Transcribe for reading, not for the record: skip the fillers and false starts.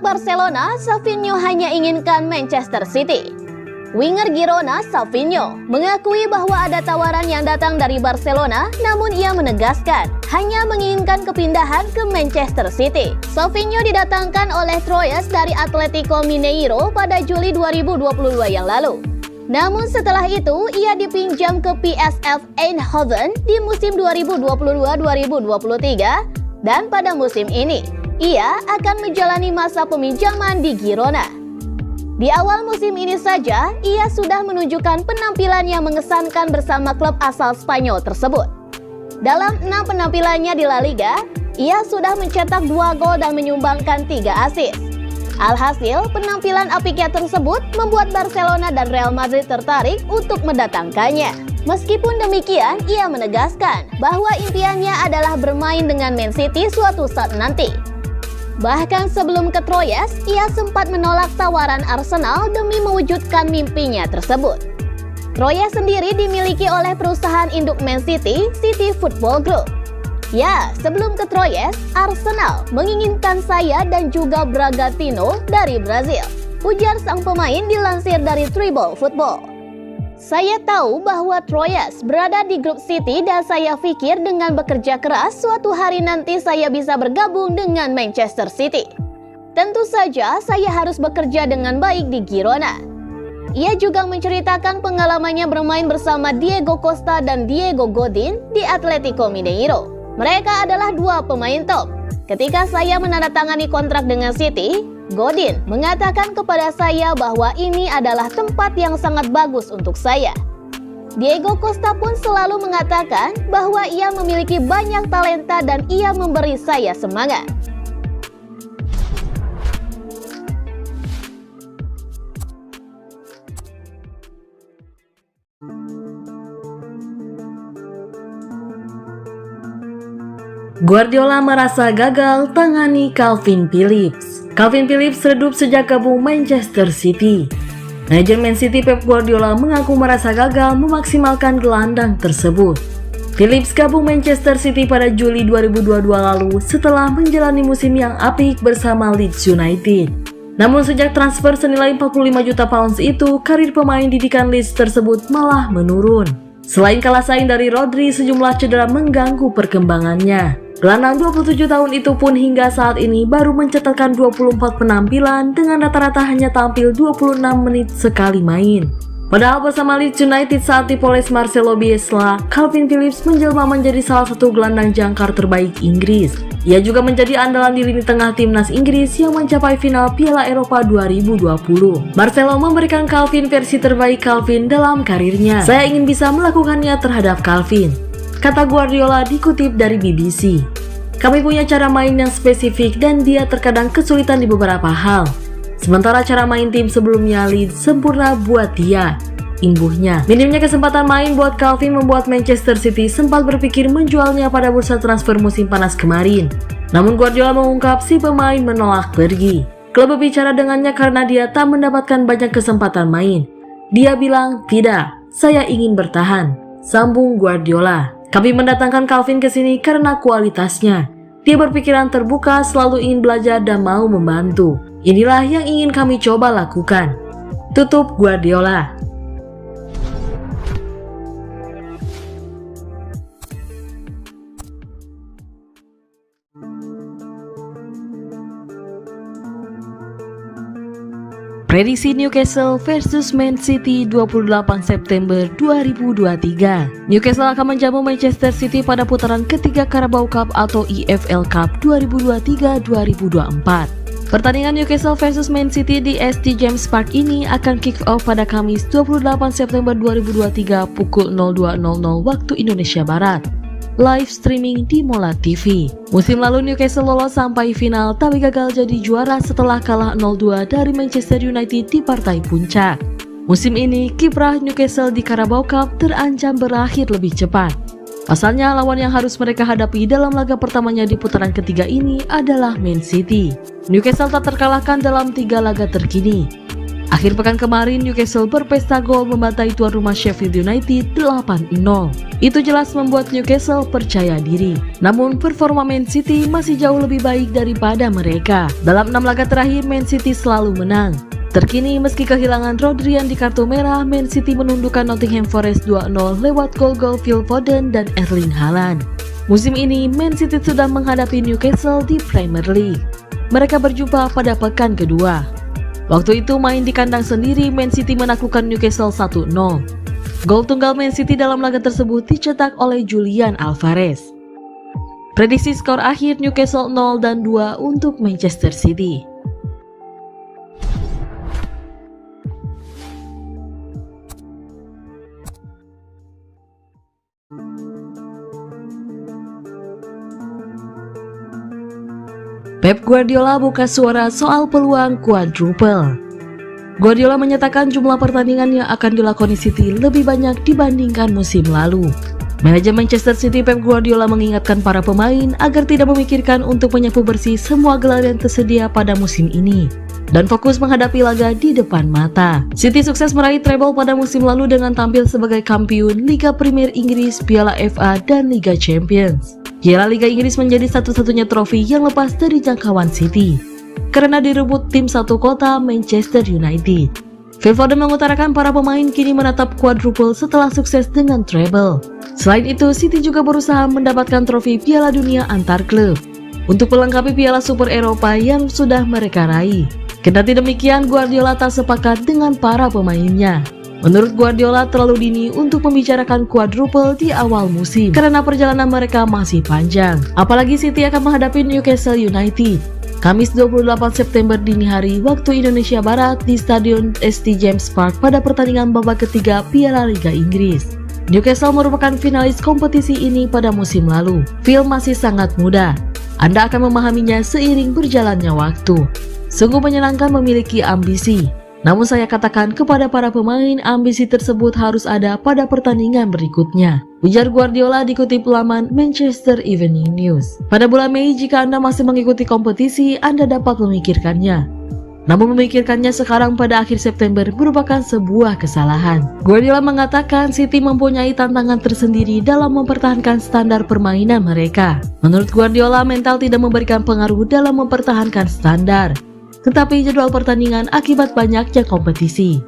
Barcelona, Savinho hanya inginkan Manchester City. Winger Girona, Savinho, mengakui bahwa ada tawaran yang datang dari Barcelona, namun ia menegaskan hanya menginginkan kepindahan ke Manchester City. Savinho didatangkan oleh Troyes dari Atletico Mineiro pada Juli 2022 yang lalu. Namun setelah itu, ia dipinjam ke PSV Eindhoven di musim 2022-2023 dan pada musim ini, ia akan menjalani masa peminjaman di Girona. Di awal musim ini saja, ia sudah menunjukkan penampilan yang mengesankan bersama klub asal Spanyol tersebut. Dalam 6 penampilannya di La Liga, ia sudah mencetak 2 gol dan menyumbangkan 3 assist. Alhasil, penampilan apiknya tersebut membuat Barcelona dan Real Madrid tertarik untuk mendatangkannya. Meskipun demikian, ia menegaskan bahwa impiannya adalah bermain dengan Man City suatu saat nanti. Bahkan sebelum ke Troyes, ia sempat menolak tawaran Arsenal demi mewujudkan mimpinya tersebut. Troyes sendiri dimiliki oleh perusahaan induk Man City, City Football Group. Ya, sebelum ke Troyes, Arsenal menginginkan saya dan juga Bragantino dari Brazil, ujar sang pemain dilansir dari Tribal Football. Saya tahu bahwa Troyes berada di grup City dan saya pikir dengan bekerja keras suatu hari nanti saya bisa bergabung dengan Manchester City. Tentu saja saya harus bekerja dengan baik di Girona. Ia juga menceritakan pengalamannya bermain bersama Diego Costa dan Diego Godin di Atletico Mineiro. Mereka adalah 2 pemain top. Ketika saya menandatangani kontrak dengan City, Godin mengatakan kepada saya bahwa ini adalah tempat yang sangat bagus untuk saya. Diego Costa pun selalu mengatakan bahwa ia memiliki banyak talenta dan ia memberi saya semangat. Guardiola merasa gagal tangani Calvin Phillips. Calvin Phillips redup sejak gabung Manchester City. Manajer Man City Pep Guardiola mengaku merasa gagal memaksimalkan gelandang tersebut. Phillips gabung Manchester City pada Juli 2022 lalu setelah menjalani musim yang apik bersama Leeds United. Namun sejak transfer senilai 45 juta pounds itu, karir pemain didikan Leeds tersebut malah menurun. Selain kalah saing dari Rodri, sejumlah cedera mengganggu perkembangannya. Gelandang 27 tahun itu pun hingga saat ini baru mencatatkan 24 penampilan dengan rata-rata hanya tampil 26 menit sekali main. Padahal bersama Leeds United saat dipoles Marcelo Bielsa, Calvin Phillips menjelma menjadi salah satu gelandang jangkar terbaik Inggris. Ia juga menjadi andalan di lini tengah timnas Inggris yang mencapai final Piala Eropa 2020. Marcelo memberikan Calvin versi terbaik Calvin dalam karirnya. Saya ingin bisa melakukannya terhadap Calvin, kata Guardiola dikutip dari BBC. Kami punya cara main yang spesifik dan dia terkadang kesulitan di beberapa hal. Sementara cara main tim sebelumnya Leeds sempurna buat dia, imbuhnya. Minimnya kesempatan main buat Calvin membuat Manchester City sempat berpikir menjualnya pada bursa transfer musim panas kemarin. Namun Guardiola mengungkap si pemain menolak pergi. Klub berbicara dengannya karena dia tak mendapatkan banyak kesempatan main. Dia bilang, "Tidak, saya ingin bertahan," sambung Guardiola. Kami mendatangkan Calvin ke sini karena kualitasnya. Dia berpikiran terbuka, selalu ingin belajar dan mau membantu. Inilah yang ingin kami coba lakukan, tutup Guardiola. Prediksi Newcastle versus Man City 28 September 2023. Newcastle akan menjamu Manchester City pada putaran ketiga Carabao Cup atau EFL Cup 2023-2024. Pertandingan Newcastle versus Man City di St James Park ini akan kick off pada Kamis 28 September 2023 pukul 02.00 waktu Indonesia Barat. Live streaming di Mola TV. Musim lalu Newcastle lolos sampai final tapi gagal jadi juara setelah kalah 0-2 dari Manchester United di partai puncak. Musim ini kiprah Newcastle di Carabao Cup terancam berakhir lebih cepat. Pasalnya lawan yang harus mereka hadapi dalam laga pertamanya di putaran ketiga ini adalah Man City. Newcastle tak terkalahkan dalam 3 laga terkini. Akhir pekan kemarin, Newcastle berpesta gol membantai tuan rumah Sheffield United 8-0. Itu jelas membuat Newcastle percaya diri. Namun, performa Man City masih jauh lebih baik daripada mereka. Dalam 6 laga terakhir, Man City selalu menang. Terkini, meski kehilangan Rodri yang di kartu merah, Man City menundukkan Nottingham Forest 2-0 lewat gol-gol Phil Foden dan Erling Haaland. Musim ini, Man City sudah menghadapi Newcastle di Premier League. Mereka berjumpa pada pekan kedua. Waktu itu main di kandang sendiri, Man City menaklukkan Newcastle 1-0. Gol tunggal Man City dalam laga tersebut dicetak oleh Julian Alvarez. Prediksi skor akhir Newcastle 0 dan 2 untuk Manchester City. Pep Guardiola buka suara soal peluang quadruple. Guardiola menyatakan jumlah pertandingan yang akan dilakoni City lebih banyak dibandingkan musim lalu. Manajemen Manchester City Pep Guardiola mengingatkan para pemain agar tidak memikirkan untuk menyapu bersih semua gelar yang tersedia pada musim ini dan fokus menghadapi laga di depan mata. City sukses meraih treble pada musim lalu dengan tampil sebagai kampiun Liga Premier Inggris, Piala FA, dan Liga Champions. Piala Liga Inggris menjadi satu-satunya trofi yang lepas dari jangkauan City karena direbut tim satu kota, Manchester United. Phil Foden mengutarakan para pemain kini menatap quadruple setelah sukses dengan treble. Selain itu, City juga berusaha mendapatkan trofi Piala Dunia antar klub untuk melengkapi Piala Super Eropa yang sudah mereka raih. Kendati demikian, Guardiola tak sepakat dengan para pemainnya. Menurut Guardiola, terlalu dini untuk membicarakan quadruple di awal musim karena perjalanan mereka masih panjang. Apalagi City akan menghadapi Newcastle United Kamis 28 September dini hari waktu Indonesia Barat di Stadion St. James Park pada pertandingan babak ketiga Piala Liga Inggris. Newcastle merupakan finalis kompetisi ini pada musim lalu. Phil masih sangat muda. Anda akan memahaminya seiring berjalannya waktu. Sungguh menyenangkan memiliki ambisi. Namun saya katakan kepada para pemain, ambisi tersebut harus ada pada pertandingan berikutnya, ujar Guardiola dikutip laman Manchester Evening News. Pada bulan Mei, jika Anda masih mengikuti kompetisi, Anda dapat memikirkannya. Namun memikirkannya sekarang pada akhir September merupakan sebuah kesalahan. Guardiola mengatakan City mempunyai tantangan tersendiri dalam mempertahankan standar permainan mereka. Menurut Guardiola, mental tidak memberikan pengaruh dalam mempertahankan standar, tetapi jadwal pertandingan akibat banyaknya kompetisi.